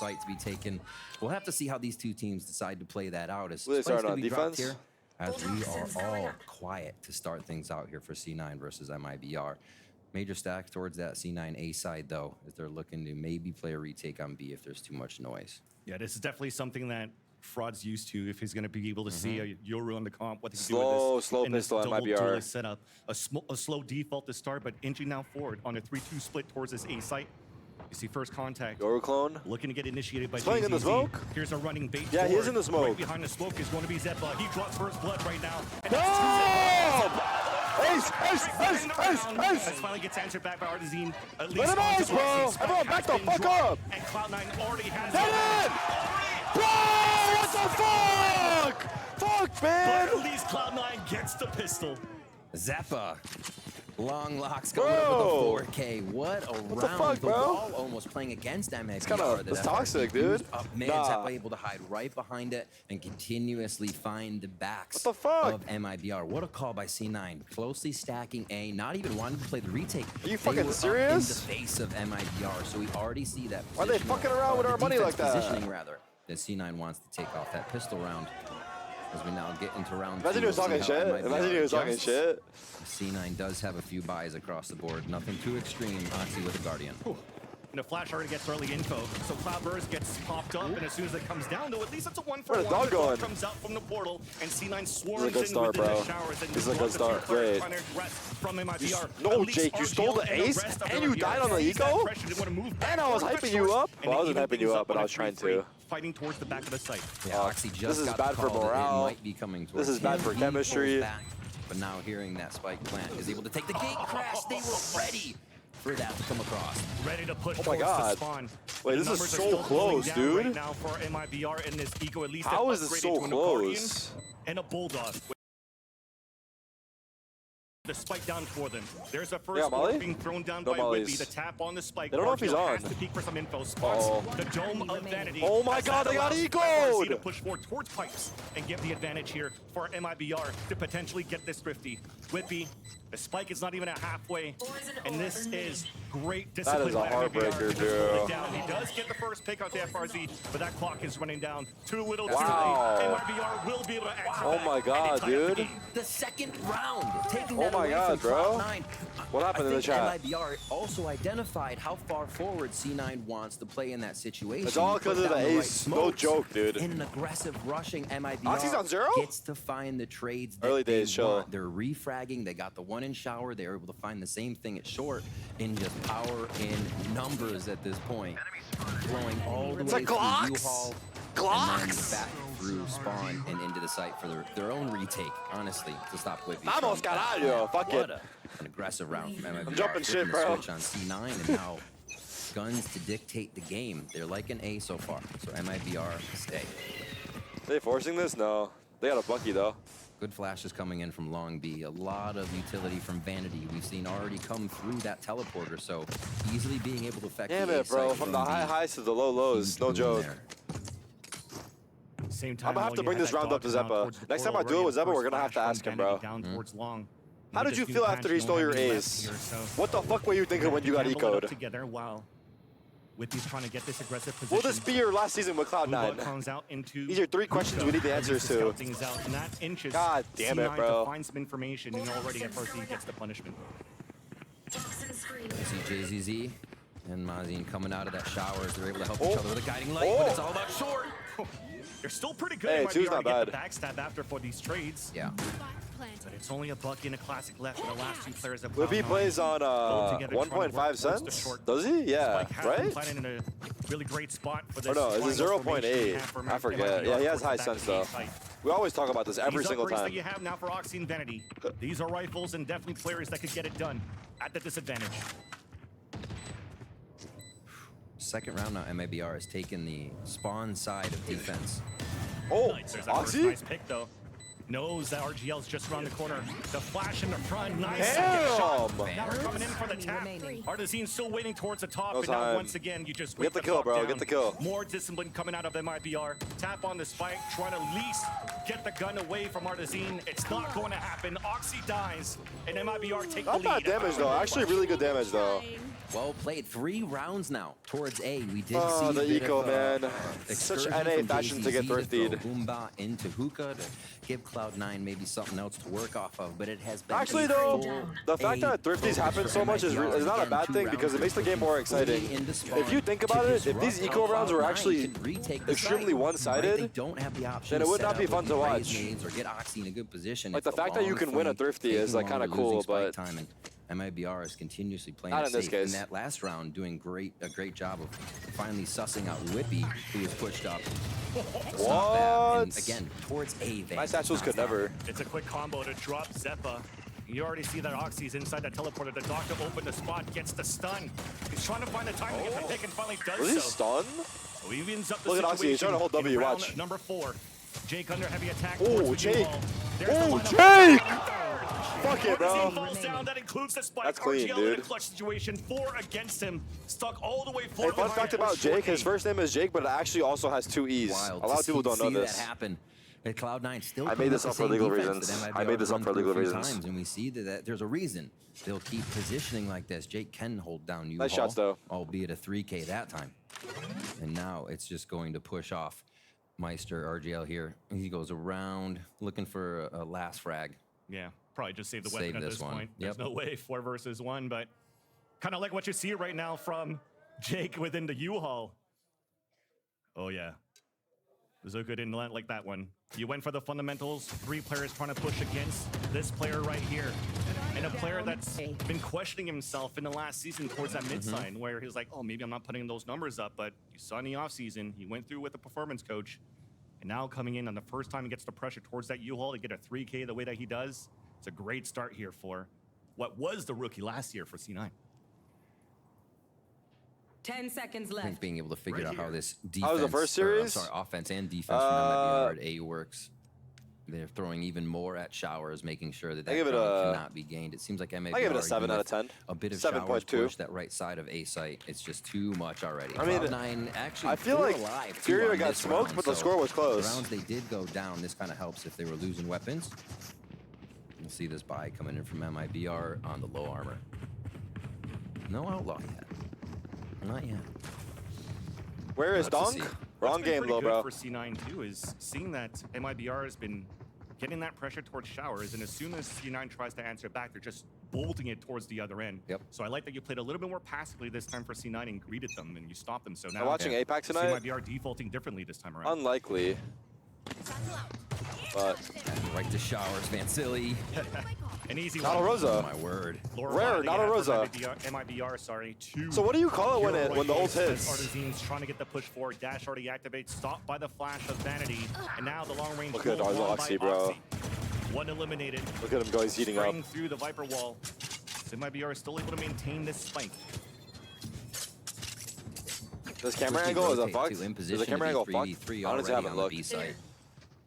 site to be taken. We'll have to see how these two teams decide to play that out. Will they start on defense? Here, as we are all quiet to start things out here for C9 versus MIBR. Major stack towards that C9 A side, though, as they're looking to maybe play a retake on B if there's too much noise. Yeah, this is definitely something that Fraud's used to if he's going to be able to see a Yoru on the comp, what he can do with this. Slow pistol on MIBR. Setup. A slow default to start, but inching now forward on a 3-2 split towards this A site. You see first contact. Yoru clone. Looking to get initiated by playing in the smoke. Here's a running bait. Yeah, he is in the smoke. Right behind the smoke is going to be Zeppa. He drops first blood right now. Boom! Ace! This finally gets answered back by Artazine. At least let him ice, bro! Everyone back the fuck up! And Cloud9 already has it! Bro, what the fuck? Fuck, man! But at least Cloud9 gets the pistol. Zappa. Long locks going up with a 4K. What a round. The fuck, the bro? wall almost playing against MIBR. It's kind of toxic, dude. Man, Zappa able to hide right behind it and continuously find the backs of MIBR. What a call by C9. Closely stacking A, not even wanting to play the retake. Are you fucking serious? In the face of MIBR, so we already see that. Why are they fucking around with our money like that? Positioning rather. Then C9 wants to take off that pistol round. As we now get into round 2. Imagine he was talking shit. Imagine he was talking shit. C9 does have a few buys across the board. Nothing too extreme. Oxy with a Guardian. And a flash already gets early info. So Cloudburst gets popped up, and as soon as it comes down, though, at least it's a 1-for-1. Where's the dog going? Comes out from the portal, and C9 swarms in within the showers. This is a good start, great. From MIBR. No, Jake, you stole the ace, and you died on the eco? And I was hyping you up? Well, I wasn't hyping you up, but I was trying to. Fighting towards the back of the site. Yeah, Oxy just this is bad for morale. Might be coming towards this is bad for chemistry. Back, but now hearing that spike plant is able to take the gate crash. They were ready for that to come across. Ready to push towards the spawn. Wait, this is so close, dude. Right now for MIBR in this eco, at least how is this so close? And a bulldog. The spike down for them. There's a first one being thrown down by Whippy. The tap on the spike. They don't know if he's on. Has to peek for some info. Spots the dome of vanity. Oh my god, they got ecoed! To push forward towards pipes and give the advantage here for MIBR to potentially get this thrifty. Whippy, the spike is not even at halfway, and this is great discipline. That is a heartbreaker, dude. He does get the first pick out the FRZ, but that clock is running down. Too little, too wow. late. MIBR will be able to answer oh my god, dude. The second round, taking oh my god, bro. What happened in the chat? MIBR also identified how far forward C9 wants to play in that situation. It's all because of the ace. No joke, dude. In an aggressive rushing MIBR Oxy's on 0? gets to find the trades that early days, want. They're refragging. They got the one in shower. They were able to find the same thing at short in just power in numbers at this point. Flowing all the way through U-Haul. And then back through spawn and into the site for their own retake, honestly, to stop Whippy. Vamos, caralho. Fuck it. An aggressive round from MIBR. I'm jumping shit, bro. Switch on C9 and now guns to dictate the game. They're like an A so far, so MIBR stay. Are they forcing this? No. They got a Bucky, though. Good flashes coming in from Long B. A lot of utility from Vanity. We've seen already come through that teleporter, so easily being able to affect damn the it, bro. From the high highs to the low lows. No joke. Same time, I'm gonna have to bring this round up to Zeppa. Next time I do it with Zeppa, we're gonna have to ask him, bro. How did you feel after he stole your ace? What the fuck were you thinking when you got ecoed? Together while Whippy's trying to get this aggressive position. Will this be your last season with Cloud9? These are 3 questions we need the answers to. God damn it, bro. Find some information and already FRZ gets the punishment. You see JZZ and Mazin coming out of that shower as they're able to help each other with a guiding light, but it's all about short. They're still pretty good. Hey, two's not bad. The backstab after for these trades. Yeah. But it's only a buck in a classic left for the last 2 players that Whippy plays on 1.5 cents? Does he? Yeah, right? In a really great spot for this. Oh no, is it 0.8? I forget. Yeah, he has high sense though. We always talk about this every single time. That you have now for Oxy and Vanity. These are rifles and definitely players that could get it done at the disadvantage. Second round now, MIBR has taken the spawn side of defense. Oh, There's Oxy? Nice pick though. Knows that RGL's just around the corner. The flash in the front, nice. Damn! Now we're coming in for the tap. Artazine still waiting towards the top, and now once again, you just get the kill, bro. Get the kill. More discipline coming out of MIBR. Tap on the spike, trying to at least get the gun away from Artazine. It's not going to happen. Oxy dies, and MIBR take the lead. Not bad damage though. Actually, really good damage though. Well played. 3 rounds now towards A. We did Oh, see the a bit eco, of, man. Such excursion NA from fashion to get JZZ thriftied. throw Boomba into Hookah to give Cloud9 maybe something else to work off of, but it has been Actually, a though, full the fact that thrifties happen so much is not a bad thing because it makes the game more exciting. If you think about it, if these eco rounds were actually extremely one-sided, then it would not be fun to watch. Or get Oxy in a good position. Like, the fact that you can win a thrifty is like kind of cool, but MIBR is continuously playing not it in this safe. case. In that last round, doing a great job of finally sussing out Whippy, who was pushed up. Stop that. And again, towards A. Van. My satchels could never. It's a quick combo to drop Zeppa. You already see that Oxy's inside that teleporter. The doctor opened the spot, gets the stun. He's trying to find the time to get the pick and finally does so. Was he stunned? So he evens up the Look at Oxy, he's trying to hold W, watch. Number 4. Jake under heavy attack. Oh, Jake. Oh, Jake! Fuck it, bro. Falls down. That includes the spike. That's clean, RGL dude. in a clutch situation. 4 against him. Stuck all the way Hey, forward. fun fact about Jake, his first name is Jake, but it actually also has 2 E's. Wild A lot of people don't know see this. that happen. At Cloud9 still I made this up for legal reasons. I made this up for legal reasons. Times, and we see that there's a reason they'll keep positioning like this. Jake can hold down U-Haul, Nice shots, though. albeit a 3K that time. And now it's just going to push off Meister RGL here. He goes around looking for a last frag. Yeah, probably just save the Save weapon at this this one. point. Yep. There's no way 4 versus 1, but kind of like what you see right now from Jake within the U-Haul. Oh, yeah. Zuka didn't land like that one. You went for the fundamentals. 3 players trying to push against this player right here. And a player that's been questioning himself in the last season towards that mid side, where he's like, oh, maybe I'm not putting those numbers up. But you saw in the offseason, he went through with the performance coach. And now coming in on the first time he gets the pressure towards that U-Haul to get a 3K the way that he does. It's a great start here for what was the rookie last year for C9. 10 seconds I think left. being able to figure out how this defense, How was the first series? Offense and defense from MIBR at A works. They're throwing even more at Showers, making sure that I give it ground cannot be gained. It seems like MIBR I give it a 7 out of 10. A bit of 7.2. Showers push that right side of A site. It's just too much already. I mean, Cloud9 actually I feel like Furia got smoked, but the score was close. The rounds they did go down. This kind of helps if they were losing weapons. We'll see this buy coming in from MIBR on the low armor. No outlaw yet. Not yet. Where is Let's see. Donk? Wrong What's been game, pretty though, good bro. for C9 too is seeing that MIBR has been getting that pressure towards Showers, and as soon as C9 tries to answer back, they're just bolting it towards the other end. Yep. So I like that you played a little bit more passively this time for C9 and greeted them, and you stopped them. So now I'm watching APAC tonight. MIBR defaulting differently this time around. Unlikely. But Right to Showers, Vancilli. An easy Not a one. Rosa. Oh, my word. Rare, not a Rosa. MIBR, sorry. 2. So what do you call it when the ult hits? Artisan's trying to get the push forward. Dash already activates. Stopped by the flash of Vanity. And now the long range. Look at roll won Oxy, by bro. Oxy. 1 eliminated. Look at him go, he's heating up. Spraying through the Viper wall. So MIBR is still able to maintain this spike. This camera angle is a fuck. Is the camera angle fucked? Three Honestly, I haven't on the looked. B side.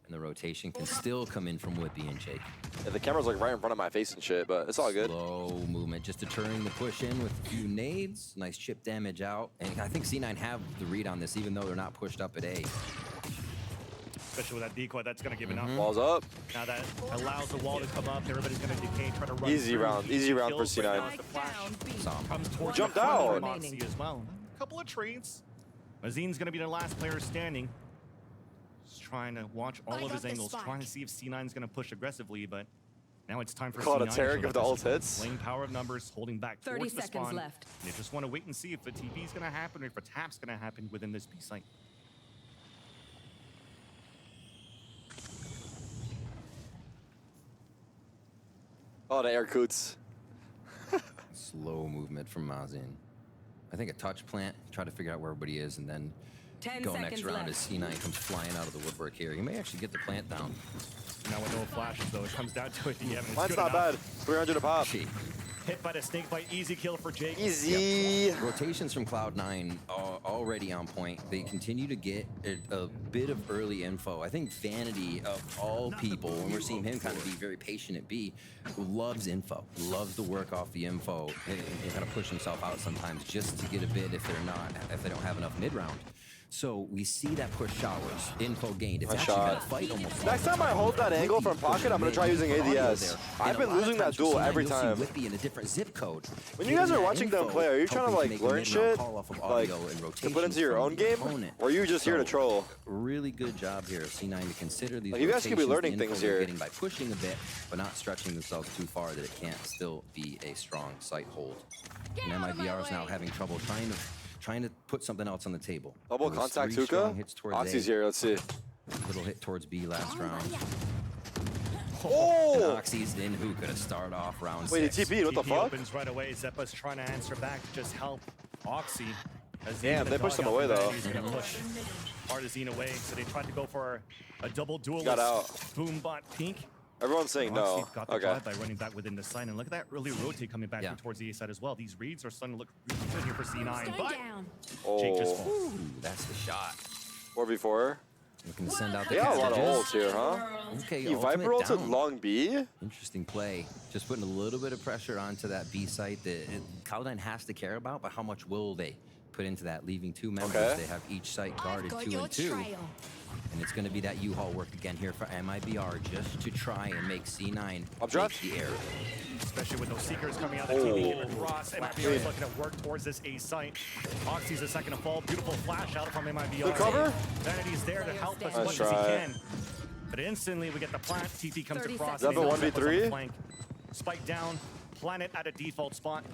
And the rotation can still come in from Whippy and Jake. Yeah, the camera's like right in front of my face and shit, but it's all good. Slow movement, just deterring the push in with a few nades. Nice chip damage out. And I think C9 have the read on this, even though they're not pushed up at A. Especially with that decoy, that's going to give enough. Walls up. Now that allows the wall to come up. Everybody's going to decay, try to run Easy through. round for Kills right C9. now as the flash Saw him. comes towards Jumped the front out. of Moxie as well. A couple of trades. Azin's going to be the last player standing. Just trying to watch all of his angles, trying to see if C9's going to push aggressively, but now it's time for Call it C9 a to Tarik show if the that ult this hits. Playing power of numbers, holding back 30 towards the seconds spawn. left. They just want to wait and see if the TP is going to happen or if a tap's going to happen within this B site. Oh, the air coots. Slow movement from Mazin. I think a touch plant, try to figure out where everybody is, and then 10 go seconds next round left. as C9 comes flying out of the woodwork here. He may actually get the plant down. Now with no flashes, though, it comes down to it. Yeah, Mine's not bad. 300 a pop. Gee. Hit by the snake bite, easy kill for Jake. Easy. Rotations from Cloud9 are already on point. They continue to get a bit of early info. I think Vanity, of all people, when we're seeing him kind of be very patient at B, loves info, loves to work off the info and kind of push himself out sometimes just to get a bit if they don't have enough mid round. So we see that push showers, info gained. It's Nice actually shot. been a fight almost. Next time I hold that angle from pocket, I'm gonna try using ADS. I've been losing that duel every time. Whippy in a different zip code. When you guys are watching them play, are you trying to like learn shit, like to put into your own game, or are you just here to troll? Really good job here of C9 to consider these. Like you guys could be learning things here. Getting by pushing a bit, but not stretching themselves too far that it can't still be a strong sight hold. And MIBR is now having trouble trying to put something else on the table. Double contact Hookah. Oxy's here. Let's see. Little hit towards B last round. Oh! And Oxy's in Hookah to start off round 6. Wait, he TP'd. What the fuck? Opens right away. Zeppa's trying to answer back to just help Oxy. Damn, they pushed him away though. He's gonna push Artazine away, so they tried to go for a double duelist. Got out. Boom bot pink. Everyone's saying no. Oxy got the drive by running back within the sign, and look at that early rotate coming back towards the A side as well. These reads are starting to look really good here for C9, but Jake just falls. Ooh, that's the shot. 4v4. Looking to send out the They got a lot of ults here, huh? Okay, He Viper ulted long B? Interesting play. Just putting a little bit of pressure onto that B site that CLOUD9 has to care about, but how much will they put into that, leaving 2 members? They have each site guarded 2 and 2. And it's going to be that U-Haul work again here for MIBR just to try and make C9 take the air. Especially with those Seekers coming out of the TV across. MIBR is looking to work towards this A site. Oxy's the second to fall. Beautiful flash out from MIBR. Good cover. Vanity's there to help as much as he can. But instantly we get the plant. TP comes across. Zeppa 1v3. Spike down. Planet at a default spot.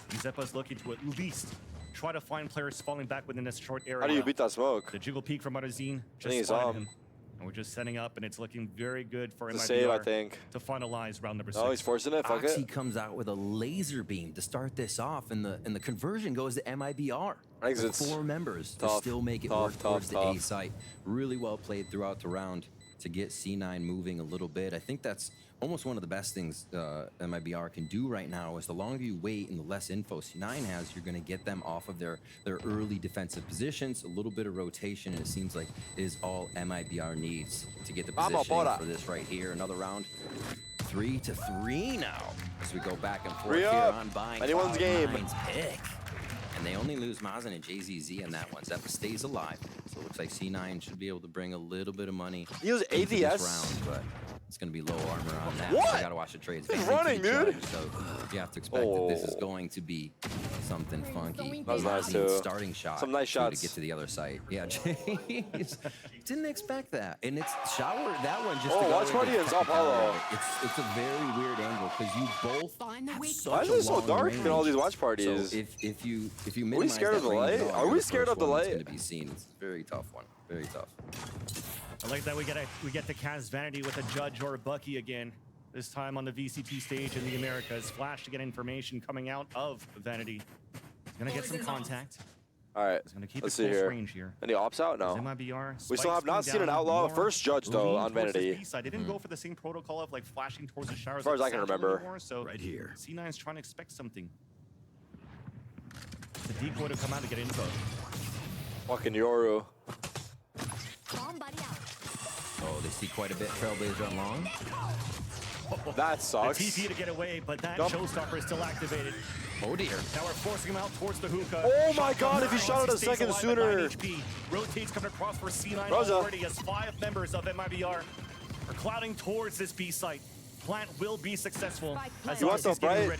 And Zeppa's looking to at least try to find players falling back within this short area. How do you beat that smoke? The jiggle peek from Artazine just spotted him. And we're just setting up, and it's looking very good for MIBR save, I think, to finalize round number 6. Oh, he's forcing it. Fuck Oxy it. comes out with a laser beam to start this off, and the conversion goes to MIBR. Exits. 4 members to still make it work towards the A site. Really well played throughout the round to get C9 moving a little bit. I think that's almost one of the best things MIBR can do right now is the longer you wait and the less info C9 has, you're going to get them off of their early defensive positions. A little bit of rotation, and it seems like it is all MIBR needs to get the position for this right here. Another round. 3-3 now as we go back and forth here on buying anyone's game. CLOUD9's pick. And they only lose Mazen and JZZ on that one. Zeppa stays alive. So it looks like C9 should be able to bring a little bit of money. He was ADS this round, but it's going to be low armor on that. What? So I got to watch the trades. He's running, dude. So you have to expect that this is going to be something funky. That was nice too. Starting shot. Some nice shots to get to the other side. Yeah, James. Didn't expect that. And it's shower that one just. Watch party in Sao Paulo. It's a very weird angle because you both. Why is it so dark in all these watch parties? So if you minimize Are we scared of the light? Are we scared of the light? It's going to be seen. It's a very tough one. Very tough. I like that we get to cast Vanity with a Judge or a Bucky again. This time on the VCT stage in the Americas. Flash to get information coming out of Vanity. He's gonna get some contact. All right, He's gonna keep let's it see close here. range here. Any ops out? No. MIBR, We still have not seen an outlaw first Judge though on Vanity. I didn't go for the same protocol of like flashing towards the showers. As far as I can remember. Anymore, so right here. C9 is trying to expect something. The decoy to come out to get info. Fucking Yoru. Oh, they see quite a bit. Trailblazer on long. That sucks. The TP to get away, but that showstopper is still activated. Oh dear. Now we're forcing him out towards the hookah. Oh my god, if he shot it a second sooner. Rotates coming across for C9 already as 5 members of MIBR are clouding towards this B site. Plant will be successful. You want the bright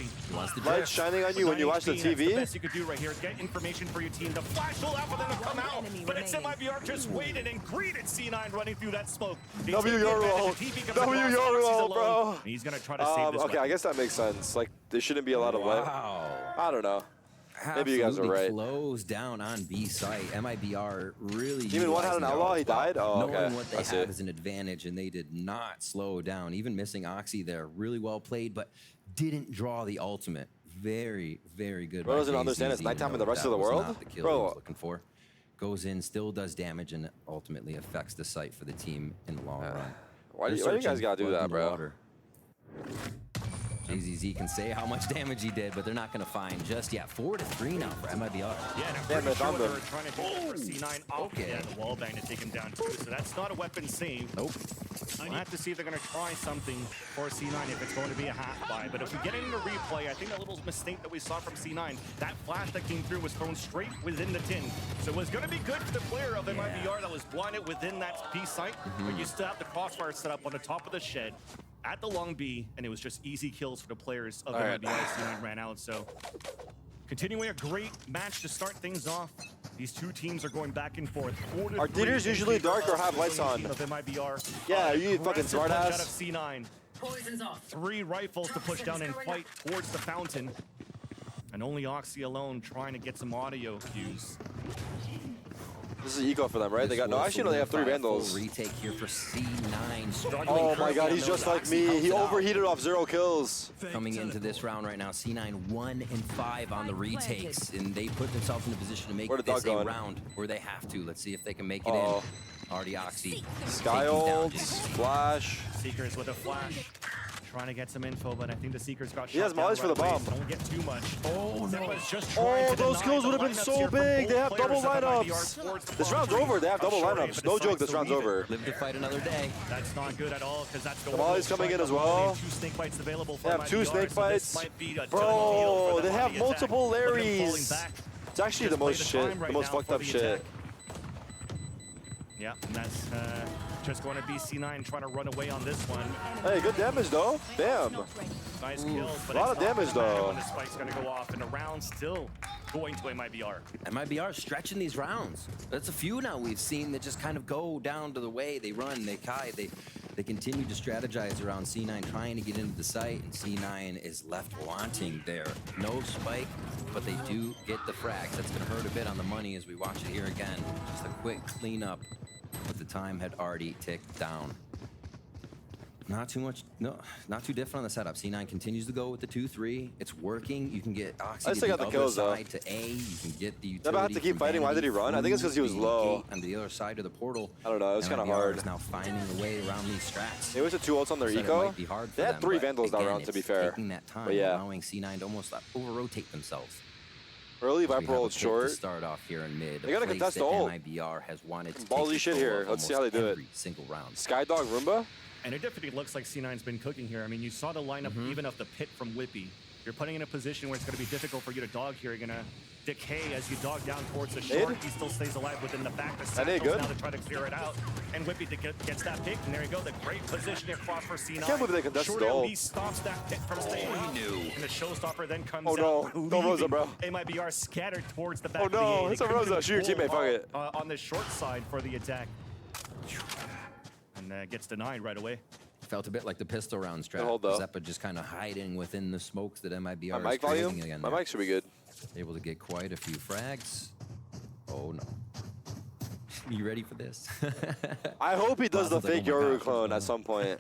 light shining on you when you watch the TV? That's the best you could do right here. Get information for your team. The flash will out for them to come out, but it's MIBR just waited and greeted C9 running through that smoke. W Yoru, bro. He's gonna try to save this. Okay, I guess that makes sense. Like there shouldn't be a lot of light. I don't know. Maybe you guys are right. Closed down on B site. MIBR really. Even one had an outlaw. He died. Oh, okay. Knowing what they have is an advantage, and they did not slow down. Even missing Oxy there, really well played, but didn't draw the ultimate. Very, very good. Bro doesn't understand it's nighttime in the rest of the world. Not the kill he was looking for. Goes in, still does damage, and ultimately affects the site for the team in the long run. Why do you guys gotta do that, bro? JZZ can say how much damage he did, but they're not going to find just yet. 4-3 now for MIBR. Yeah, and I'm pretty sure they were trying to do that for C9. Okay. Yeah, the wall bang to take him down too, so that's not a weapon save. Nope. We'll have to see if they're going to try something for C9 if it's going to be a half buy. But if we get into replay, I think that little mistake that we saw from C9, that flash that came through was thrown straight within the tin. So it was going to be good for the player of MIBR that was blinded within that B site, but you still have the crossfire set up on the top of the shed at the long B, and it was just easy kills for the players of MIBR. C9 ran out, so continuing a great match to start things off. These two teams are going back and forth. Are theaters usually dark or have lights on? Of MIBR. Yeah, you fucking smart Out of ass. C9. 3 rifles to push down and fight towards the fountain. And only Oxy alone trying to get some audio cues. This is eco for them, right? They got no. Actually, no. They have 3 vandals. Retake here for C9. Oh my God, he's just like me. He overheated off 0 kills. Coming into this round right now, C9 1-5 on the retakes, and they put themselves in a position to make this a round where they have to. Let's see if they can make it in. Already Oxy. Sky ults, flash. Seekers with a flash. Trying to get some info, but I think the Seekers got shot. He has mollies for the bomb. Don't get too much. Oh no! Oh, those kills would have been so big. They have double lineups. This round's over. They have double lineups. No joke, this round's over. Live to fight another day. That's not good at all, because that's the molly's coming in as well. 2 snake bites available for they have 2 snake bites. Bro, they have multiple Larrys. It's actually the most fucked up shit. Yeah, and that's just going to be C9 trying to run away on this one. Hey, good damage though. Damn. Nice kills, but a lot of damage though. When the spike's going to go off, and the round still going to MIBR. MIBR stretching these rounds. That's a few now we've seen that just kind of go down to the way they run, they kai, they continue to strategize around C9 trying to get into the site, and C9 is left wanting there. No spike, but they do get the frags. That's going to hurt a bit on the money as we watch it here again. Just a quick cleanup, but the time had already ticked down. Not too much, no, not too different on the setup. C9 continues to go with the 2-3. It's working. You can get Oxy to the other side to A. You can get the utility. Never have to keep fighting. Why did he run? I think it's because he was low. On the other side of the portal. I don't know. It was kind of hard. Is now finding a way around these strats. They went to 2 ults on their eco. They had 3 vandals that round, to be fair. Taking that time, but yeah, allowing C9 to almost over-rotate themselves. Early Viper ult short. To start off here in mid. They gotta contest the ult. MIBR has wanted to ballsy shit here. Let's see how they do it. Single round. Skydog Roomba. And it definitely looks like C9's been cooking here. I mean, you saw the lineup even of the pit from Whippy. You're putting in a position where it's going to be difficult for you to dog here. You're going to decay as you dog down towards the short. He still stays alive within the back. The Satchels now to try to clear it out. And Whippy gets that pick, and there you go. The great position across for C9. I can't believe they contested the ult. He stops that pit from staying out. And the showstopper then comes out. Oh no, no Rosa, bro. MIBR scattered towards the back of the A. It's a Rosa. Shoot your teammate, fuck it. On the short side for the attack. And gets denied right away. Felt a bit like the pistol round strat. Zeppa just kind of hiding within the smokes that MIBR is creating again. My mic should be good. Able to get quite a few frags. Oh no. You ready for this? I hope he does the fake Yoru clone at some point.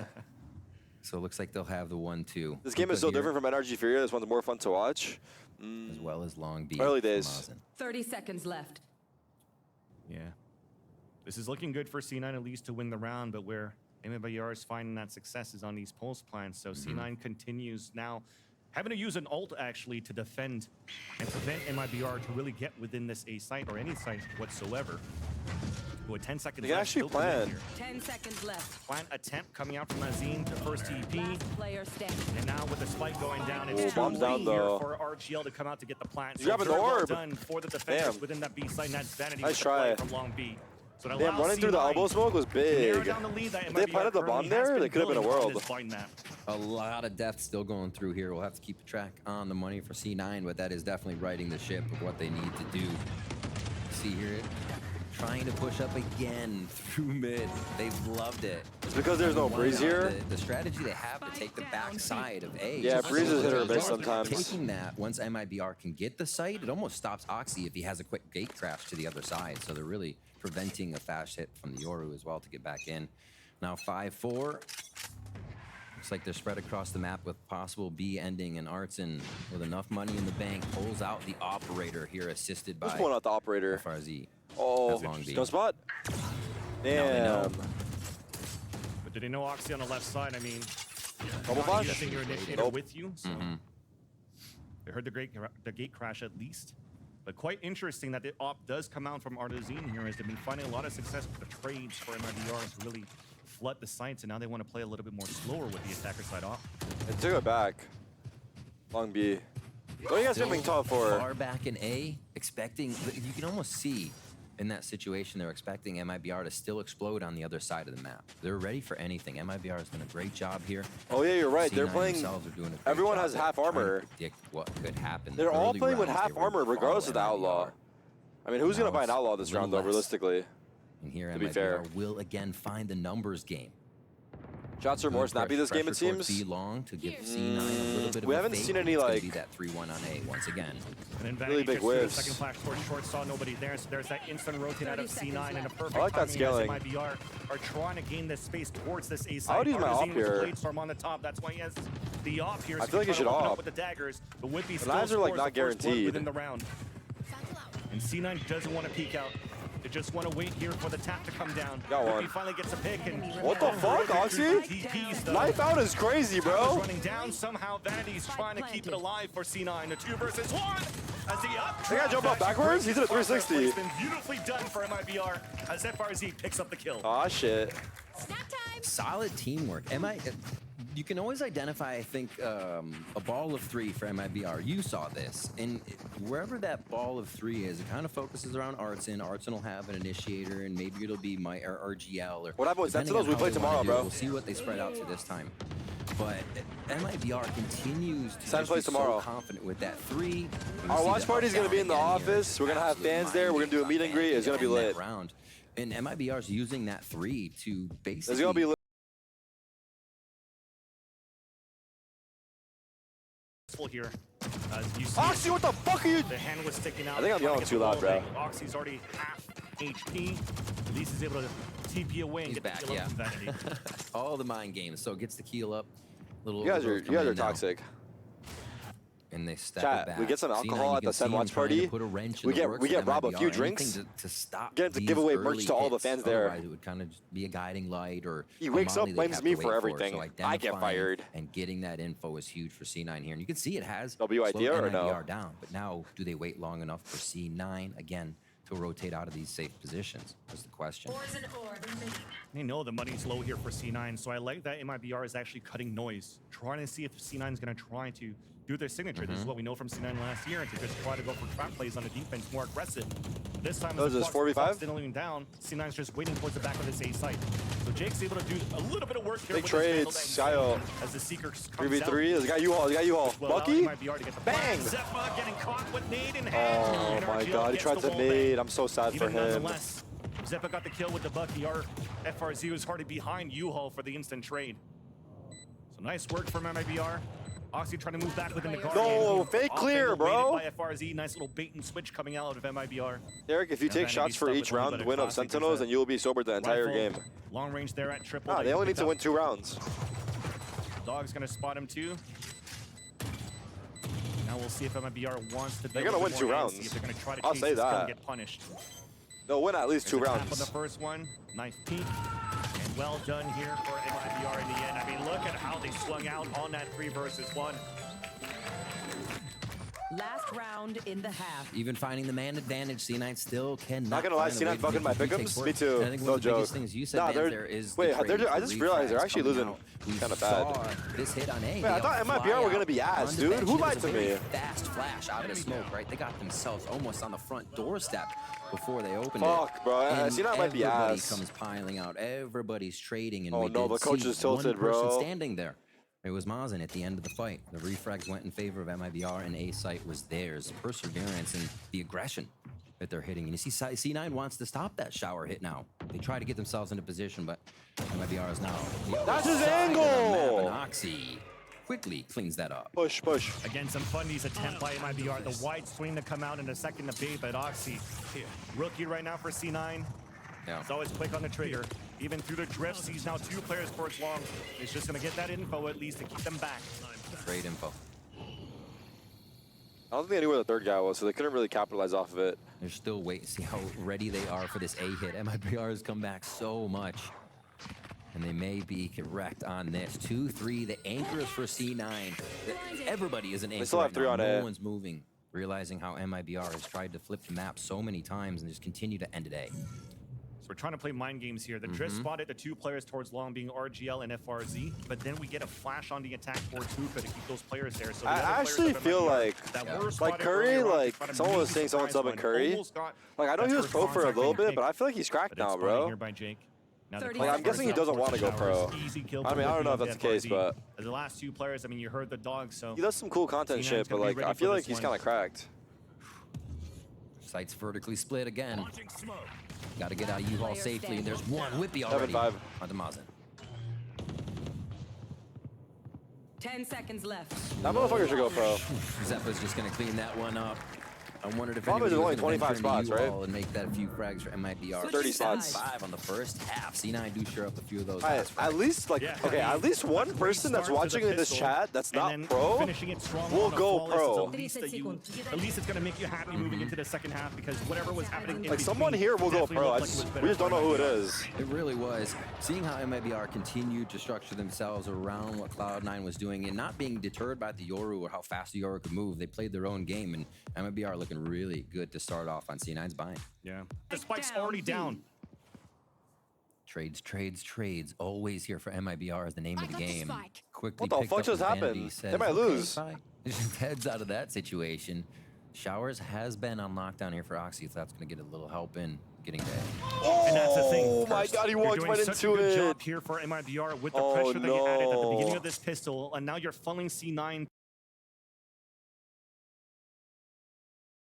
So it looks like they'll have the 1-2. This game is so different from NRG Furia. This one's more fun to watch. As well as Long B. Early days. 30 seconds left. Yeah. This is looking good for C9 at least to win the round, but where MIBR is finding that success is on these pulse plants. So C9 continues now having to use an ult actually to defend and prevent MIBR to really get within this A site or any site whatsoever. With 10 seconds they can left, actually plan. 10 seconds left. Plant attempt coming out from Azim to first TP. Player standing. And now with the spike going down, it's bombs down here for RGL to come out to get the plant. You have an orb. Done for the defenders within that B site, and that's Vanity nice with the try from Long B. So damn, running through the elbow smoke was big. If they planted the bomb there, they could have been a world. A lot of death still going through here. We'll have to keep track on the money for C9, but that is definitely righting the ship of what they need to do. See here, trying to push up again through mid. They've loved it. It's because there's no breeze here. The strategy they have to take the back side of A. Yeah, breeze is hit or miss sometimes. Taking that, once MIBR can get the site, it almost stops Oxy if he has a quick gate crash to the other side. So they're really preventing a fast hit from the Yoru as well to get back in. Now 5-4. Looks like they're spread across the map with possible B ending, and Artson, with enough money in the bank, pulls out the operator here, assisted by... Who's pulling out the operator? FRZ. Oh, no spot. Damn. But did he know Oxy on the left side? I mean, Double flash? Using your initiator Nope. with you, so they heard the gate crash at least. But quite interesting that the op does come out from Artezine here, as they've been finding a lot of success with the trades for MIBR to really flood the sites, and now they want to play a little bit more slower with the attacker side op. They took it back. Long B. What are you guys being tough for? Far back in A, expecting, you can almost see in that situation, they're expecting MIBR to still explode on the other side of the map. They're ready for anything. MIBR has done a great job here. Oh yeah, you're right. They're C9 playing. themselves are doing a great Everyone job has at half trying to armor. predict what could happen. They're all Early playing with rounds, half they were armor, regardless of the follow outlaw. MIBR. I mean, who's Now gonna buy an it's outlaw this a little round, though? less. Realistically, And here to be fair. MIBR will again find the numbers game. shots are more snappy this game, it Pressure towards seems. B long to give C9 a little bit of We a haven't fake. seen any, It's gonna like- be that 3-1 on A once again. And then Really Vanity big gets through the whiffs. second flash towards short, saw nobody there, so there's that instant rotate out of 30 C9 and a seconds perfect I like that timing scaling. as MIBR are trying to gain this space towards this A I side. would use my Artezine op with the here. blade storm on the top, that's why he has the op here. I so feel like he's you trying to should open up op. with the daggers. The Whippy The still knives are, like, scores not the first blood guaranteed. within the round. And C9 doesn't want to peek out. They just want to wait here for the tap to come down. Got one. Whippy finally gets a pick, and What the fuck, Oxy? TPs, though. Life out is crazy, Time is bro. running down. Somehow Vanity's trying to keep it alive for C9. A 2 versus 1. As the up They gotta jump up backwards? He did a 360. It's been beautifully done for MIBR as FRZ picks up the kill. Aw, shit. Snap time. Solid teamwork. You can always identify, I think, a ball of 3 for MIBR. You saw this. And wherever that ball of 3 is, it kind of focuses around Artson. Artson will have an initiator, and maybe it'll be my RGL. Or What happened with depending Sentinels? on We how play they wanna tomorrow, do it. bro. We'll see what they spread out to this time. But MIBR continues to Sen just plays be tomorrow. so confident with that 3. Our watch party's gonna be in the office. We're gonna have fans there. We're gonna do a meet and greet. It's gonna be lit. Round. And MIBR's using that 3 to basically... It's gonna be lit. Here, as you see, Oxy, what the fuck are you? the hand was sticking out. I think I'm trying to yelling get too the loud, ball. bro. Oxy's already half HP. At least he's able to TP away and He's get back, the kill up from Vanity. All the mind games. So gets the keel up. Little You guys are overgrowth coming in now. toxic. And they step Chat, it back. we get some C9, alcohol you at can the Sen see watch him trying to party. put a wrench in We the get- works we get of Rob a MIBR, few anything drinks. to stop Get to these give away early merch to all the hits. fans there. Otherwise, it would kind of just be a guiding light or He a wakes up, molly they'd blames have me to for wait everything. So I get identifying fired. And getting that info is huge for C9 here. And you can see it has W slowed idea or no? MIBR down. But now, do they wait long enough for C9 again to rotate out of these safe positions? Is the question. They know the money's low here for C9, so I like that MIBR is actually cutting noise, trying to see if C9 is going to try to do their signature. This is what we know from C9 last year, and to just try to go for trap plays on the defense, more aggressive. This time, Oh, as the is this clock's 4v5? settling down, C9's just waiting towards the back of this A site. So Jake's able to do a little bit of work here. Big with his handle trades, that Kyle. as the Seeker comes 3v3. out. There's a guy U-Haul. There's a guy U-Haul. Will allow Bucky? MIBR to get the Bang! Zephyr getting caught with nade in hand. Oh And my RGL god, he gets tried the to wall nade. bang. I'm so sad for Even him. nonetheless, Zeppa got the kill with the Bucky. Our FRZ was already behind U-Haul for the instant trade. So nice work from MIBR. Oxy trying to move back within the guard. No, fake clear, bro. By FRZ. Nice little bait and switch coming out of MIBR. Derek, if you take Vanity shots for stuck each with only round but a win of classic Sentinels, reset. then you will be sober the entire Rifle, game. Long range there at triple. Ah, that they you only need picked to up. win 2 rounds. Dog's gonna spot him too. Now we'll see if MIBR wants to. They're be a gonna little win more 2 antsy, rounds. If they're gonna try to I'll chase say this kill and that. get punished. They'll win at least 2 There's a tap rounds. on the first one. Nice peek. And well done here for MIBR in the end. I mean, look at how they swung out on that 3 versus 1. Last round in the half. Even finding the man advantage, C9 still cannot. Not gonna lie, find a way C9 to fucking make my the retake pick'ems. work. Me too. And I think one No of the biggest joke. things you said, Nah, Dan, they're- there is wait, the trade I for just realized they're refrags actually coming losing out. We kinda saw bad. this hit on A. Man, I They thought fly MIBR were gonna out be ass, on the dude. bench, Who and it lied was to a very me? Fast flash out of the smoke, right? They got themselves almost on the front doorstep before they opened Fuck, it. bro. And C9 might be everybody ass. comes piling out. Everybody's trading, and Oh we no, did the coach see is tilted, one person bro. standing there. It was Mazen at the end of the fight. The refrags went in favor of MIBR, and A site was theirs. Perseverance and the aggression that they're hitting. And you see C9 wants to stop that shower hit now. They try to get themselves into position, but MIBR is now... That's his side of the angle! map, and Oxy quickly cleans that up. Push, push. Again, some fundies attempt by MIBR. The wide swing to come out in a second to bait, but Oxy, rookie right now for C9. Yeah. It's always quick on the trigger. Even through the drifts, he's now 2 players first long. He's just going to get that info at least to keep them back. Great info. I don't think they knew where the third guy was, so they couldn't really capitalize off of it. They're still waiting to see how ready they are for this A hit. MIBR has come back so much. And they may be correct on this. 2-3, the anchors for C9. Everybody is an anchor still have right 3 now. on No A. one's moving. Realizing how MIBR has tried to flip the map so many times and just continue to end it A. So we're trying to play mind games here. The drift spotted the 2 players towards long being RGL and FRZ, but then we get a flash on the attack towards Hookah to keep those players there. So the I other players actually of feel MIBR that were like spotted Curry, earlier on, like try to someone was maybe saying someone's surprise subbing one. Curry. Almost got Like I know that he was first pro for a contact little and a bit, pick, but I feel like he's cracked but it's now, spotted bro. here by Jake. Now the 30 clock Like, I'm guessing he starts doesn't out want to towards go the pro. Showers. Easy kill I for mean, I don't Whippy know of if that's the case, FRZ. but As the last 2 players, I mean, you heard the dogs, so he does some cool content C9's shit, but gonna be like ready I for feel like this he's one. kind of cracked. Sights vertically split again. Got to get out of U-Haul safely, and there's one Whippy already 7-5. on the Mazen. 10 seconds left. That motherfucker should go pro. Zeppa's just going to clean that one up. I wondered if Problem is anybody there's was only gonna 25 venture into spots, right? U-Haul and make that a few frags for MIBR. 30 spots. 5 on the first half. C9 do share up a few of those. Alright, last at frags. least like Yeah, okay, I mean, at least one great person that's start to watching the in this pistol, chat that's and not then pro finishing it strong will on a go flawless, pro. At least it's going to make you happy moving into the second half because whatever was happening in Like someone between here will go definitely pro. looked like it was better We just don't for know who it MIBR. is. It really was. Seeing how MIBR continued to structure themselves around what Cloud9 was doing and not being deterred by the Yoru or how fast the Yoru could move, they played their own game, and MIBR looking really good to start off on C9's bind. Yeah. The spike's already down. Trades, trades, trades. Always here for MIBR is the name of the game. Quickly What the picked fuck up just with happened? Vanity, says, They might "Okay, lose." bye." Just heads out of that situation. Showers has been on lockdown here for Oxy, so that's going to get a little help in getting there. And that's the thing. Oh my god, he You're walked doing right such a into good it. job here for MIBR with the Oh, pressure that you added at the beginning no. of this pistol, and now you're funneling C9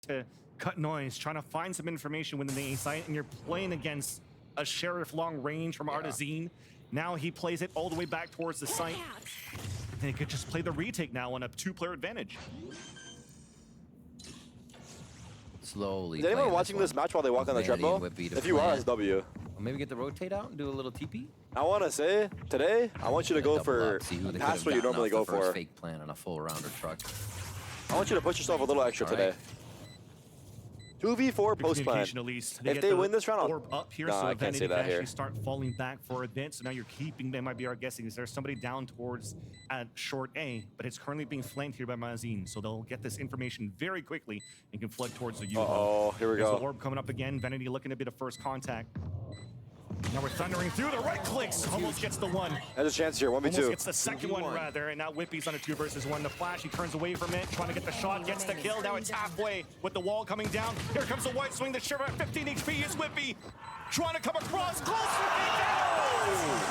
to cut noise, trying to find some information within the A site, and you're playing against a Sheriff long range from Artazine. Now he plays it all the way back towards the site. And he could just play the retake now on a 2-player advantage. Slowly. Is anyone playing watching this one. match while they walk on the Vanity treadmill? and Whippy to If you are, plant. it's W. Or maybe get the rotate out and do a little TP. I want to say today, I want you to go Double for up, see who they past could've what you gotten normally off go the first for. Fake plan on a full rounder truck. I want you to push yourself a little extra All today. right. 2v4 Good post plan. communication at least. If get they the win this round, I'll... orb up here, Nah, so I can't Vanity say can that actually here. start falling back for a bit. So now you're keeping the MIBR guessing. Is there somebody down towards at short A? But it's currently being flanked here by Mazin, so they'll get this information very quickly and can flood towards the U-Haul. Uh-oh, here we There's go. the orb coming up again. Vanity looking a bit of first contact. Now we're thundering through the right clicks. Almost gets the one. There's a chance here, Almost 1v2. gets the second one rather, and now Whippy's on a 2 versus 1. The flash, he turns away from it, trying to get the shot, gets the kill. Now it's halfway with the wall coming down. Here comes the white swing. The Shiver at 15 HP is Whippy. Trying to come across, close.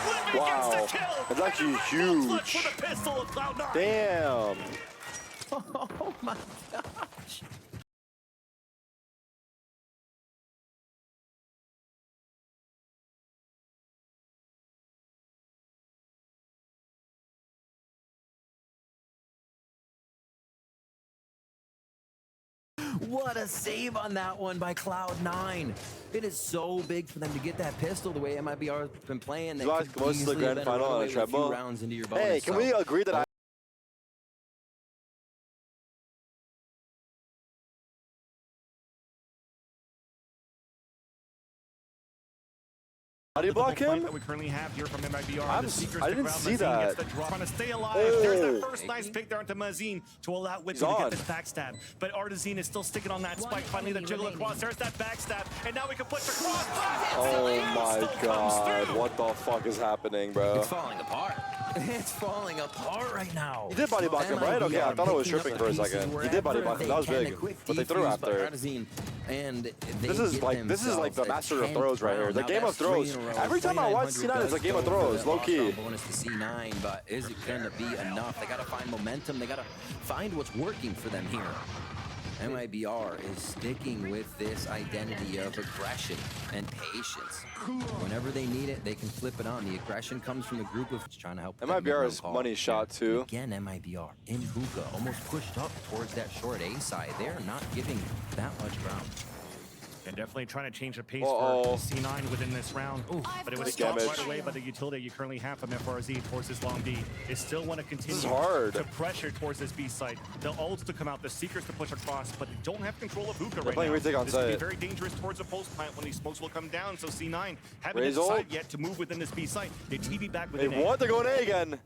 Whippy Wow. gets the kill. That's actually And left huge. for the pistol of Cloud9. Damn. Oh my gosh. What a save on that one by Cloud9. It is so big for them to get that pistol the way MIBR has been playing. They Lost could most of the easily have grand been final on a runaway with few treadmill. rounds into your bonus. Hey, can we agree that body block him? That we currently have here from MIBR. I The Seekers didn't stick around. see Mazin that. gets the drop. Trying to stay alive. Oh. There's that first nice pick there onto Mazin to allow Whippy He's to on. get this backstab. But Artazine is still sticking on that spike. Finally, the jiggle across. There's that backstab. And now we can push across. Oh my god, what the fuck is happening, bro? It's falling apart. It's falling apart right now. He did body block him, right? Okay, I thought I was tripping for a second. He did body block him, that was big. But they threw after. And This is like the master of throws right here. The game of throws. Every time I watch C9, it's a game of throws, low key. Bonus to C9, but is it gonna be enough? They gotta find momentum. They gotta find what's working for them here. MIBR is sticking with this identity of aggression and patience. Whenever they need it, they can flip it on. The aggression comes from a group of trying to help. MIBR is money shot too. Again, MIBR in hookah, almost pushed up towards that short A side. They're not giving that much ground. And definitely trying to change the pace for C9 within this round. Ooh, but it was stopped right away by the utility you currently have from FRZ towards this long B. They still want to continue to pressure towards this B site. The ults to come out, the seekers to push across, but they don't have control of Hookah right now. This will be very dangerous towards the post plant when these smokes will come down. So C9 haven't decided yet to move within this B site. They TV back within A. They're going A again.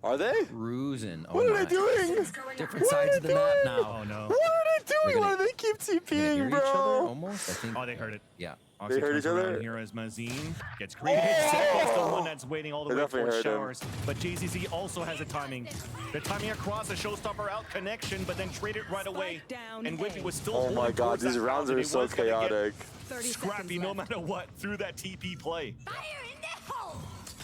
Are they? Cruising. What are they doing? Different sides of the map now. Oh no. What are they doing? Why do they keep TPing, bro? Almost, I think. Oh, they heard it. Yeah. They heard each other? Here as Mazine gets greeted. Zeko's the one that's waiting all the way towards showers. But JZZ also has the timing. The timing across a showstopper out connection, but then traded right away. And Whippy was still oh my god, these rounds are so chaotic. Scrappy no matter what through that TP play.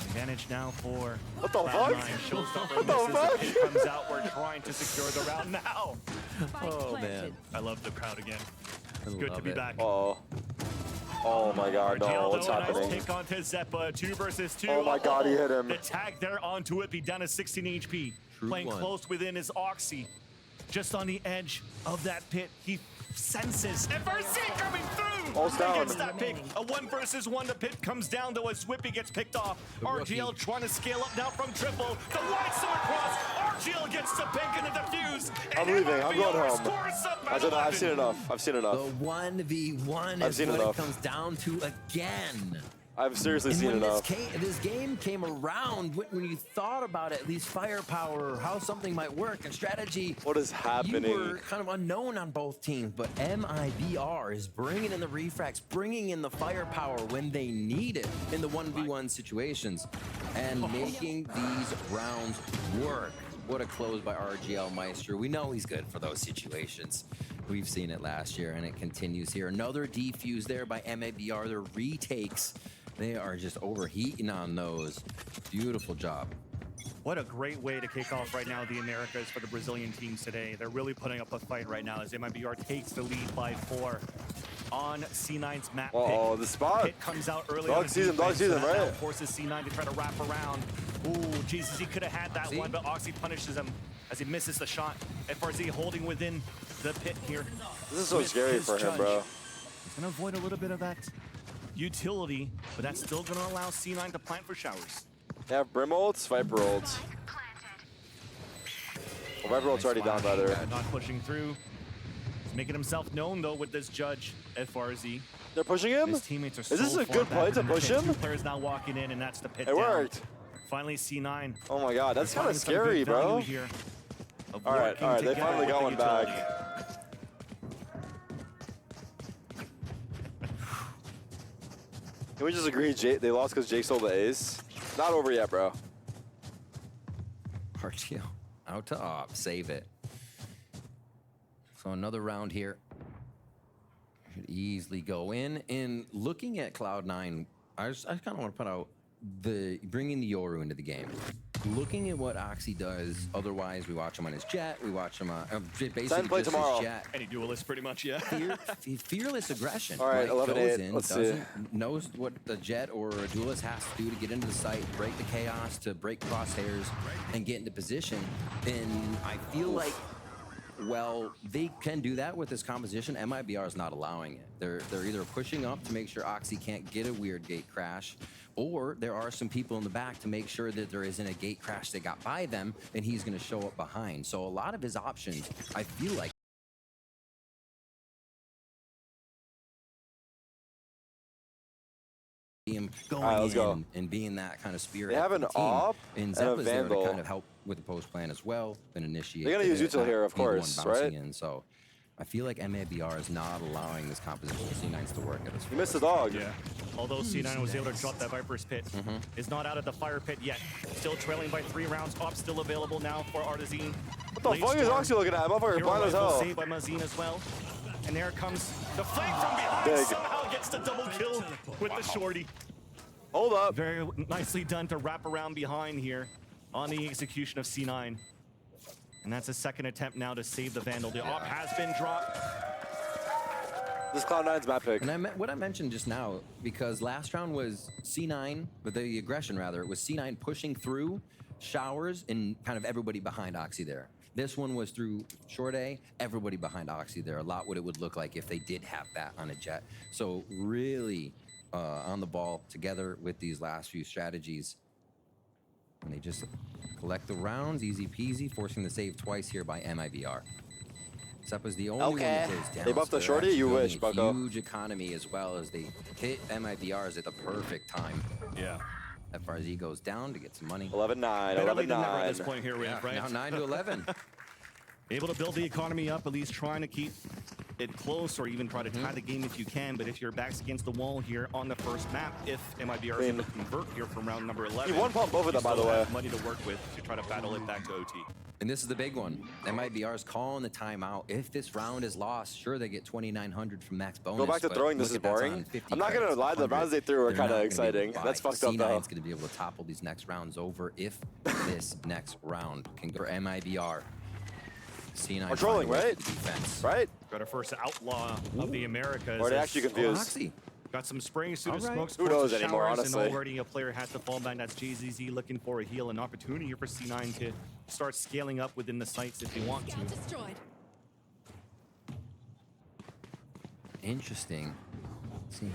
Advantage now for what the fuck? Showstopper misses. It comes out. We're trying to secure the round now. Oh man, I love the crowd again. It's good to be back. Oh my god, no, what's happening? Nice pick onto Zeppa, 2 versus 2. Oh my god, he hit him. The tag there onto it, be down to 16 HP. Playing close within his Oxy. Just on the edge of that pit, he senses FRZ coming through! All's down. Gets that pick. A 1 versus 1, the pit comes down though as Whippy gets picked off. RGL trying to scale up now from triple. The wide side across. RGL gets to pick into the fuse. I'm leaving. I'm going home. I've seen enough. I've seen enough. The 1v1 is what it comes down to again. I've seriously seen enough. This game came around when you thought about at least firepower, how something might work, and strategy. What is happening? You were kind of unknown on both teams, but MIBR is bringing in the refracts, bringing in the firepower when they need it in the 1v1 situations, and making these rounds work. What a close by RGL Meister. We know he's good for those situations. We've seen it last year, and it continues here. Another defuse there by MIBR. Their retakes, they are just overheating on those. Beautiful job. What a great way to kick off right now the Americas for the Brazilian teams today. They're really putting up a fight right now as MIBR takes the lead by 4 on C9's map pick. The spot. Pit comes out early. Dog season, right? Forces C9 to try to wrap around. Ooh, JZZ could have had that one, but Oxy punishes him as he misses the shot. FRZ holding within the pit here. This is so scary for him, bro. He's gonna avoid a little bit of that utility, but that's still gonna allow C9 to plant for showers. They have Brim ults, Viper ults. Well, Viper ult's already down by there. Not pushing through. He's making himself known though with this judge, FRZ. They're pushing him? His teammates are is this a good play to push him? 2 players now walking in, and that's the pit It down. worked. Finally, C9. Oh my god, that's kind of scary, bro. All right, they finally got one back. Can we just agree they lost because Jake stole the ace? Not over yet, bro. RGL out to op, save it. So another round here. Should easily go in. And looking at Cloud9, I kind of want to put out bringing the Yoru into the game. Looking at what Oxy does, otherwise we watch him on his jet, we watch him on basically play just tomorrow. his jet. Any duelist, pretty much, yeah. Fearless aggression. All right, 11-8. Let's see. Knows what the jet or a duelist has to do to get into the site, break the chaos, to break crosshairs, and get into position. And I feel like, well, they can do that with this composition. MIBR is not allowing it. They're either pushing up to make sure Oxy can't get a weird gate crash, or there are some people in the back to make sure that there isn't a gate crash that got by them, and he's going to show up behind. So a lot of his options, I feel like, him going in and being that kind of spirit. They have an op and Zeppa's there to kind of help with the post plan as well and initiate. They're gonna use util here, of course, right? So I feel like MIBR is not allowing this composition of C9s to work at this point. You missed the dog. Yeah. Although C9 was able to drop that Viper's pit, is not out of the fire pit yet. Still trailing by 3 rounds. Op still available now for Artazine. What the fuck is Oxy looking at? Motherfucker blind as hell. Saved by Mazine as well. And there comes the flank from behind. Big. Somehow gets the double kill with the shorty. Hold up. Very nicely done to wrap around behind here on the execution of C9. And that's a second attempt now to save the Vandal. The op has been dropped. This Cloud9's map pick. And what I mentioned just now, because last round was C9, with the aggression rather, it was C9 pushing through showers and kind of everybody behind Oxy there. This one was through short A, everybody behind Oxy there. A lot what it would look like if they did have that on a jet. So really on the ball together with these last few strategies. And they just collect the rounds, easy peasy, forcing the save twice here by MIBR. Seppa's the only one that goes down. They buffed the so shorty, you wish, Bucko. Huge economy as well as they hit MIBRs at the perfect time. Yeah. FRZ goes down to get some money. 11-9, Better late than never at 11-9. this point here, Yeah, right? now 9 to 11. Able to build the economy up, at least trying to keep it close or even try to tie the game if you can. But if your back's against the wall here on the first map, if MIBR is able to convert here from round number 11, He one pump both of them, by the way. have money to work with to try to battle it back to OT. And this is the big one. MIBR's calling the timeout. If this round is lost, sure, they get 2,900 from max bonus. Go back to but throwing, this look is at that's boring. on 50 I'm not going to credits, lie, the 100. rounds they threw were They're kind of not gonna be able to exciting. buy. That's fucked up, C9's though. going to be able to topple these next rounds over if this next round can go for MIBR. C9 We're trolling, finds right? the defense. Right? Got our first outlaw of the Americas. Or are they as- actually confused? Oxy. Got some spraying suit of All right. smokes. Who knows anymore, honestly. And already a player has to fall back. That's JZZ looking for a heal, an opportunity here for C9 to start scaling up within the sites if they want to. Destroyed. Interesting. Let's see.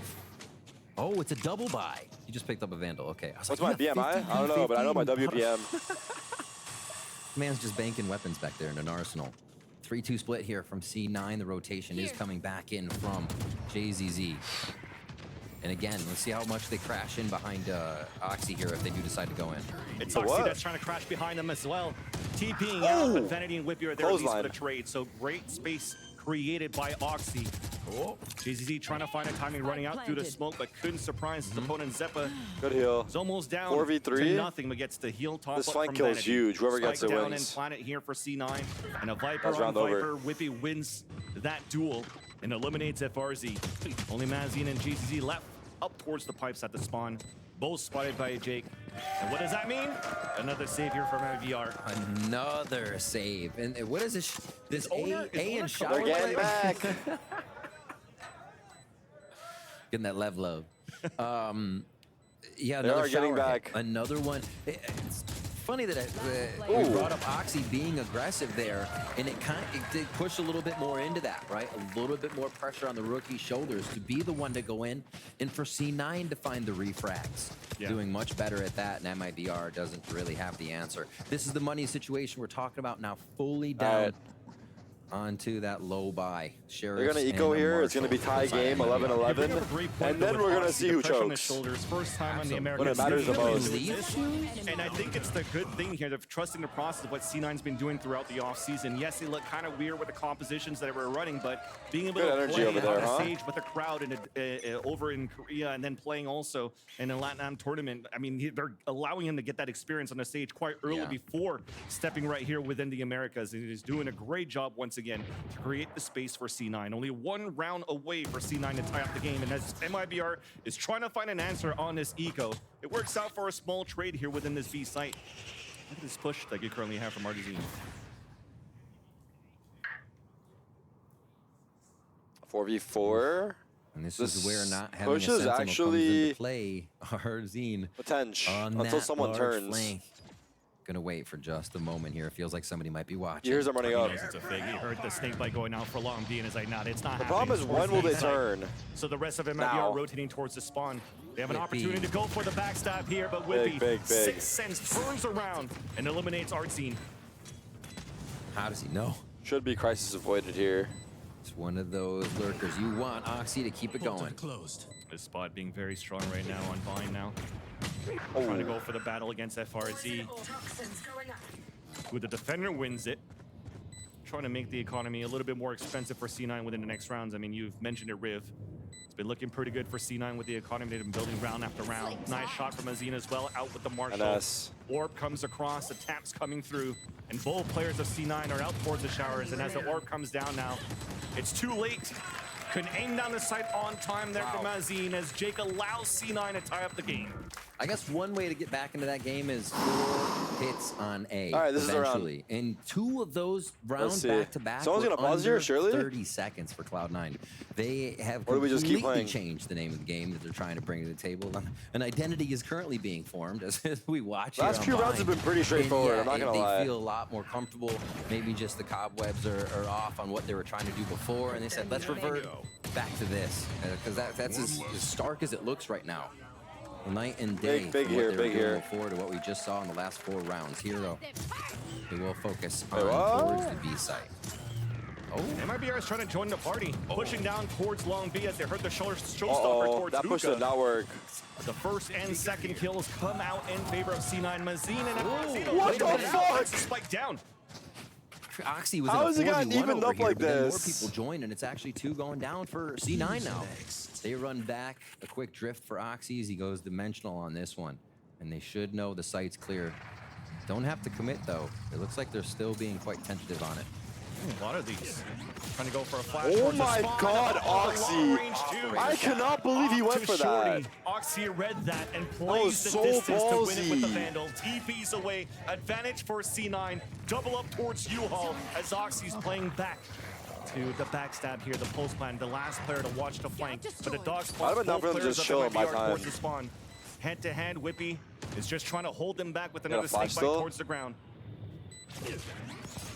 Oh, it's a double buy. You just picked up a Vandal. Okay. I was What's like, my you got BMI? 50, I don't know, but I know my 50. WPM. Man's just banking weapons back there in an arsenal. 3-2 split here from C9. The rotation is coming back in from JZZ. And again, let's see how much they crash in behind Oxy here if they do decide to go in. It's For Oxy what? that's trying to crash behind them as well. TPing out, but Vanity and Whippy are there at least for Clothesline. the trade. So great space created by Oxy. JZZ trying to find a timing, running out through the smoke, but couldn't surprise his opponent. Zeppa Good heal. is almost down 4v3? to nothing, but gets the heal top This up flank from kill is Vanity. huge. Whoever Spike gets it down wins. and Planet here for C9. And a Viper That's on round Viper. over. Whippy wins that duel and eliminates FRZ. Only Mazine and JZZ left up towards the pipes at the spawn. Both spotted by Jake. And what does that mean? Another save here from MIBR. Another save. And what is this? This owner- is A owner and shower They're getting play? back. Getting that lev love. Yeah, They another are getting shower hit. back. Another one. It's funny that we Ooh. brought up Oxy being aggressive there, and it did push a little bit more into that, right? A little bit more pressure on the rookie's shoulders to be the one to go in, and for C9 to find the refrags. Yeah. Doing much better at that, and MIBR doesn't really have the answer. This is the money situation we're talking about now, fully down. Onto that low buy. They're going to eco here. It's going to be tie game, 11-11. And then we're going to see who On the chokes. shoulders, first time on the Absolutely. American When it matters the most. And I think it's the good thing here, they're trusting the process of what C9's been doing throughout the offseason. Yes, they look kind of weird with the compositions that were running, but being able Good to energy play over there, on a huh? stage with a crowd over in Korea and then playing also in a LatAm tournament, I mean, they're allowing him to get that experience on the stage quite early Yeah. before stepping right here within the Americas. And he's doing a great job once again to create the space for C9. Only one round away for C9 to tie up the game. And as MIBR is trying to find an answer on this eco, it works out for a small trade here within this B site. Look at this push that you currently have from Artesian. 4v4. And this This is where not having a push is sentinel comes actually- into play. Arzine Potential. on Until that someone large turns. flank. Gonna wait for just a moment here. It feels like somebody might be watching. Here's them running up. It's a fake. He heard the snake bite going out for long. D and is like, nah, it's not The happening. problem is, when will they turn? So the rest of MIBR Now. rotating towards the spawn. They have an Whippy. opportunity to go for the backstab here, but Whippy, big. Sixth Sense turns around and eliminates Artsine. How does he know? Should be crisis avoided here. It's one of those lurkers. You want Oxy to keep it going. This spot being very strong right now on Vine now. Trying to go for the battle against FRZ. Who the defender wins it. Trying to make the economy a little bit more expensive for C9 within the next rounds. I mean, you've mentioned it, Riv. It's been looking pretty good for C9 with the economy. They've been building round after round. Nice shot from Azina as well, out with the Marshall. NS. Orb comes across, the tap's coming through, and both players of C9 are out towards the showers. And as the orb comes down now, it's too late. Couldn't aim down the sight on time there from Mazin as Jake allows C9 to tie up the game. I guess one way to get back into that game is 4 hits on A. All right, this eventually. is a round. And 2 of those rounds see. back to back. Someone's gonna pause here, surely? 30 seconds for Cloud9. They have Or do we just keep completely playing? changed the name of the game that they're trying to bring to the table. An identity is currently being formed as we watch. Last few rounds have been pretty straightforward. I'm not gonna lie. They feel a lot more comfortable. Maybe just the cobwebs are off on what they were trying to do before, and they said, let's revert back to this, because that's as stark as it looks right now. Night and day Big from here, what they were big doing here. before to what we just saw in the last 4 rounds. Here, though, they will focus on what? towards the B site. Oh, MIBR is trying to join the party, pushing down towards long B as they heard the showstopper Uh-oh, towards that push Hookah. did not work. The first and second kills come out in favor of C9. Mazin and Mazin. What the fuck? Spike down. Oxy was How in a has it gotten 4v1 evened over up here, like but then more this? people joined, and it's actually 2 going down for C9 now. They run back, a quick drift for Oxy as he goes dimensional on this one. And they should know the site's clear. Don't have to commit, though. It looks like they're still being quite tentative on it. A lot of these. Trying to go for a flash. Oh towards the my spawn. God, And long Oxy. range too. I cannot believe he went To for Shorty. that. Oxy read that and was plays the so distance to win it with the ballsy. Vandal. TP's away. Advantage for C9. Double up towards U-Haul as Oxy's playing back to the backstab here. The post plan, the last player to watch the flank. But the dogs I'd have been down both for them to players just of chill in my MIBR time. towards the spawn. Head to hand, Whippy is just trying to hold them back with Got a another flash snake bite still? towards the ground.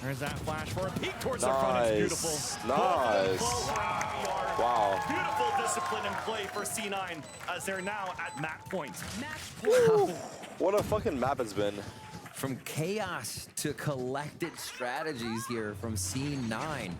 There's that flash for a peek towards the front. It's beautiful. Nice. Wow. Beautiful discipline and play for C9 as they're now at map point. What a fucking map it's been. From chaos to collected strategies here from C9.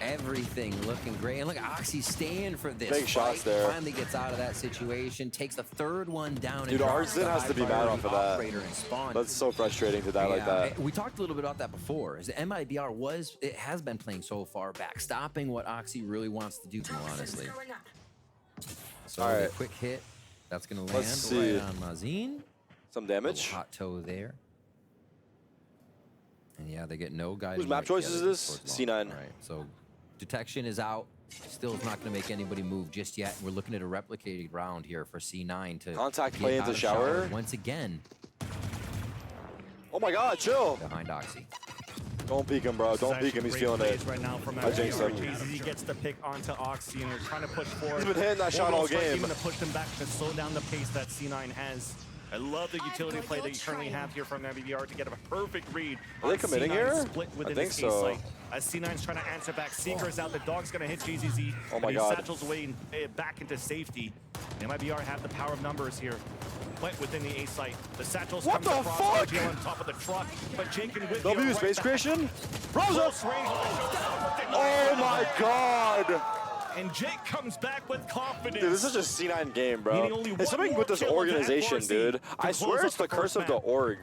Everything looking great. And look, Oxy staying for this. Big shots there. Finally gets out of that situation. Takes the 3rd one down. Dude, and drops Arslan the has to be mad off of that. operator and Spawn. That's so frustrating to die like that. We talked a little bit about that before. Is the MIBR has been playing so far back, stopping what Oxy really wants to do, honestly. So All right. the quick hit, that's going to Let's land see. right on Mazin. Some damage. Hot toe there. And yeah, they get no guidance. Whose map choice is this? C9. All right, so detection is out. Still is not going to make anybody move just yet. We're looking at a replicated round here for C9 to Contact get play out into of shower. once again Oh my God, chill. behind Oxy. Don't peek him, bro. Don't peek him. He's feeling it. Right now from I jinxed him. He gets the pick onto Oxy and they're trying to push forward. He's been hitting that shot all game. Even to push them back to slow down the pace that C9 has. I love the utility play that you currently have here from MIBR to get a perfect read. Are they on committing C9's here? Split I within think this A so. site. As C9's trying to answer back, Seeker's out. The dog's going to hit GZZ. Oh my He God. satchels away and back into safety. MIBR have the power of numbers here. But within the A site, the satchels What comes the across fuck? RGL on top of the truck. But Jake and Whitney W are right space back. creation. Rose up. Close range. Oh my God. And Jake comes back with confidence. Dude, this is just a C9 game, Needing bro. only It's one something more with this kill on that organization, 4C dude. to I close swear up it's the the curse first of the map. org.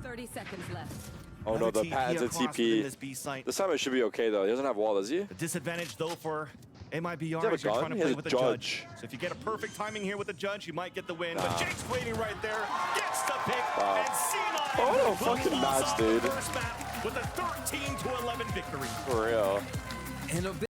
30 seconds left. Oh no, the TP patents and across within this TP. B site. This time it should be okay though. He doesn't have wall, does he? The disadvantage though for MIBR have a is you're gun? trying to He has play a with the judge. So if you get a perfect timing here with the judge, you might get the win. Nah. But Jake's waiting right there, gets the pick, Wow. and C9 What a will fucking close match, off the dude. first map with a 13-11 victory. For real. And a bit